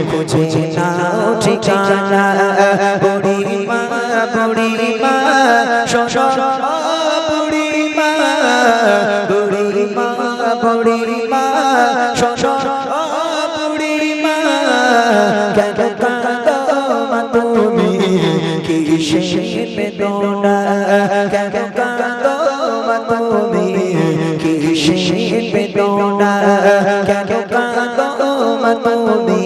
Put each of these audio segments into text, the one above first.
খুঁজে নাও ঠিকানা বুড়ি মা শোনো বুড়ি মা শোনো বুড়ি মা কেন কাঁদো মা তুমি কিসের বেদনা কেন কাঁদো মা তুমি কিসের বেদনা কেন কাঁদো মা তুমি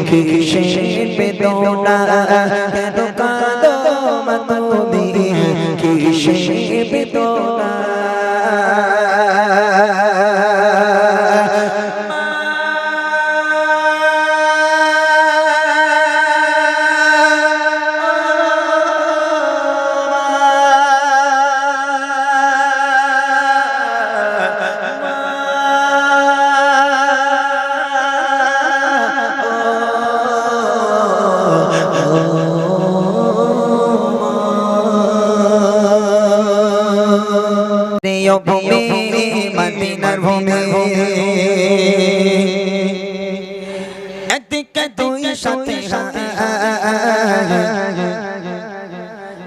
কিসের বেদনা কেন কাঁদো মা তুমি কিসের বেদনা ভূমি মদিনার ভূমি এদিকে দুই সাথে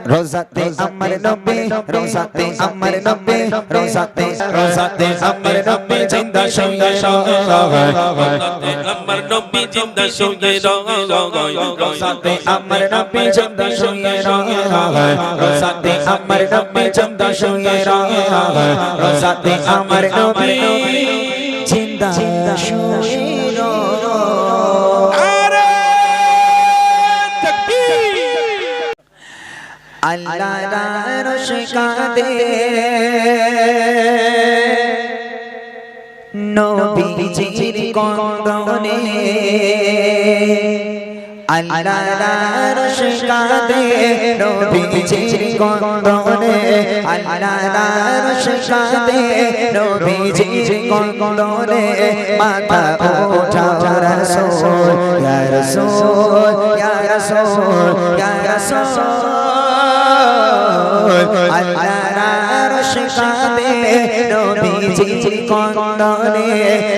রোজাতে আমার নবী রোজাতে আমার নবী রোজাতে আমার নবী জিন্দা সঙ্গে রোজাতে আমার নবী জিন্দা সঙ্গে রোজাতে আমার নবী জিন্দা সঙ্গে রোজাতে আমার নবী জিন্দা সঙ্গে রোজাতে আমার নবী জিন্দা সঙ্গে আল্লাহর আরশ কাঁদে নবীজির কন্দনে আল্লাহর আরশ কাঁদে নবীজির কন্দনে আল্লাহর আরশ কাঁদে নবীজির কন্দনে মাথা ওঠাও রাসূল ইয়া রাসূল ইয়া রাসূল ইয়া রাসূল আল্লাহর আরশ কাঁদে নবীজির কন্দনে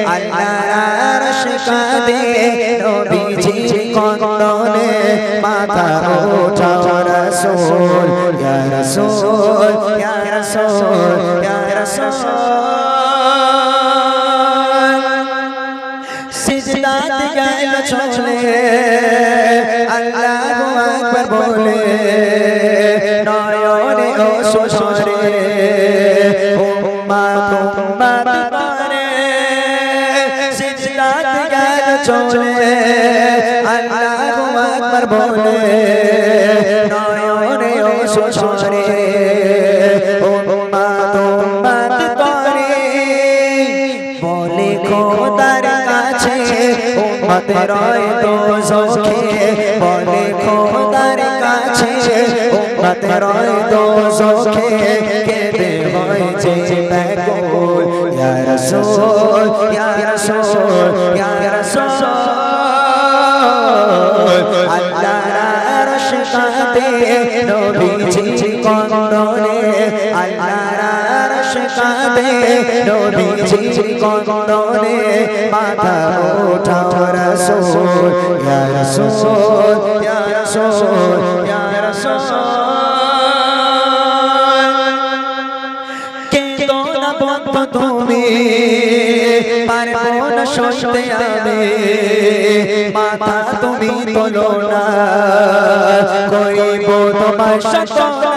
আল্লাহর আরশ কাঁদে নবীজির কন্দনে মাথা ওঠাও রাসূল ইয়া রাসূল ইয়া রাসূল ইয়া রাসূল সিজদাতে গেল চলে আল্লাহু আকবার বলে নয়নে অশ্রুসরে উম্মত করে সিজদাতে গেল চলে আল্লাহু আকবার বলে নয়নে অশ্রুসরে উম্মত করে বলে খোদার কাছে উম্মত রয় দোজখে বলে খোদার কাছে উম্মত রয় দোজখে কেঁদে হয়েছে ব্যাকুল ইয়া রাসূল ইয়া রাসূল ইয়া রাসূল আল্লাহর আরশ কাঁদে নবীজির কন্দনে আল্লাহর আরশ কাঁদে নবীজির কন্দনে মাথা ওঠাও রাসূল ইয়া রাসূল ইয়া রাসূল ইয়া রাসূল কেঁদো না বন্ধু তুমি পারবো না সইতে আমি মাথা তুমি তোলো না করিব তোমার সাধনা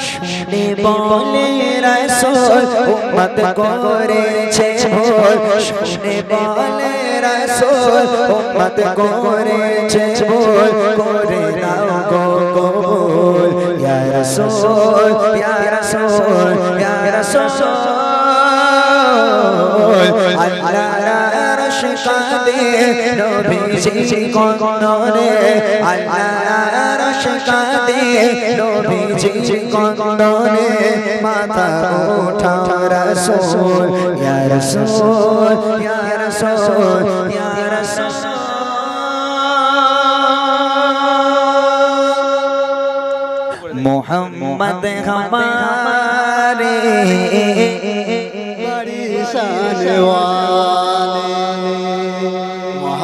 শুনে বলে রাসূল উম্মত করেছে ভুল শুনে বলে রাসূল উম্মত করেছে ভুল করে দাও গো কবুল ইয়া রাসূল ইয়া রাসূল ইয়া রাসূল আল্লাহর আরশ কাঁদে নবীজির কন্দনে আল্লাহর আরশ কাঁদে নবীজির কন্দনে মাথা ওঠাও রাসূল ইয়া রাসূল ইয়া রাসূল ইয়া রাসূল मोहम्मद हमारे बड़ी शान वाले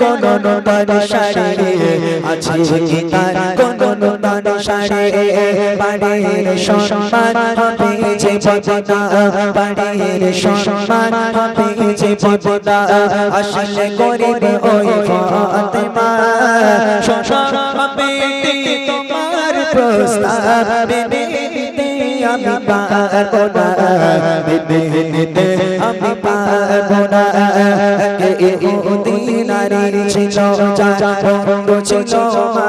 কোনো নূতন শাড়ি আছে কি তার কোনো নূতন শাড়ি বাড়ির সম্মান হবে যে বদনা বাড়ির সম্মান হবে যে বদনা আসলে গরিব ওই ফাতেমা সোনা হবে তোমার প্রস্তাব মেনে নিতে আমি পারবো না মেনে নিতে আমি পারবো না ইহুদি নারীর ছিল রঙ্গ ছিল মা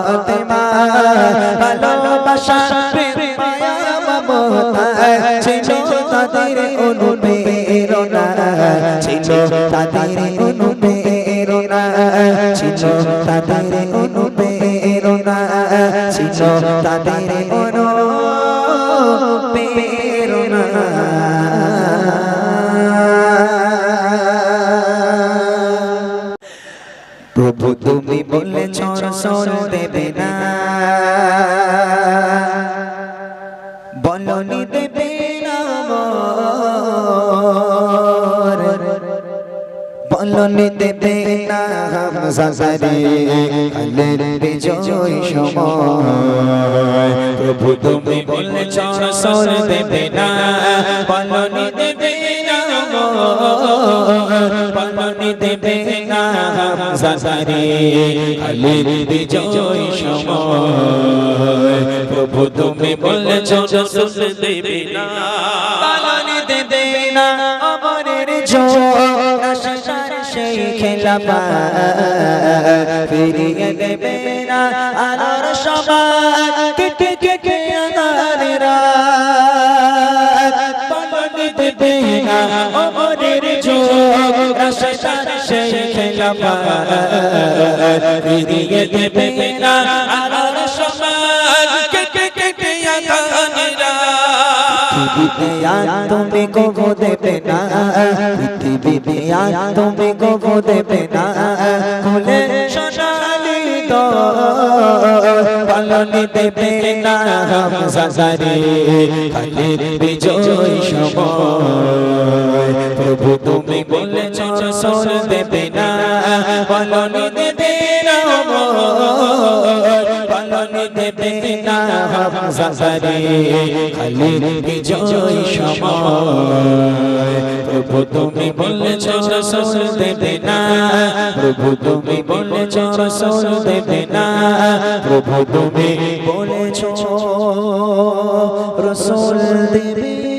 ফাতেমা ভালোবাসা প্রেম মায়া মমতা ছিল তাদের অনুপ্রেরণা ছিল তাদের অনুপ্রেরণা ছিল তাদের অনুপ্রেরণা ছিল তাদের অনুপ্রেরণা প্রভু তুমি বলেছ রসুল দেবে না বলনি দেবে না বলনি দেবে না হামজা সারে কালের বিজয় সময় প্রভু তুমি বলেছ রসুল দেবে না বলনি দেবে না বলনি দেবে না হামজা সারে কালের বিজয় সময় প্রভু তুমি বলেছ রসুল দেবে না বলনি দেবে না অমরের জয় আশার সেই খেলাপা ফিরিয়ে দেবে না আলোর সমান কেটে কেটে আধারের রাত বলনি দেবে না অমরের জয় আশার সেই খেলাপা ফিরিয়ে দেবে না আলোর সমান কেটে কেটে আধারের পৃথিবীতে আর তুমি গোগো দেবে না পৃথিবীতে আর তুমি গোগো দেবে না খুলে সোনালি তো বলনি দেবে না হামজা সারে কালের বিজয় সময় প্রভু তুমি বলেছ রসুল দেবে না বলনি দেবে না বলনি দেবে না হামজা সারে কালের বিজয় সময় প্রভু তুমি বলেছ রসুল দেবে না প্রভু তুমি বলেছ রসুল দেবে না প্রভু তুমি বলেছ রসুল দেবে না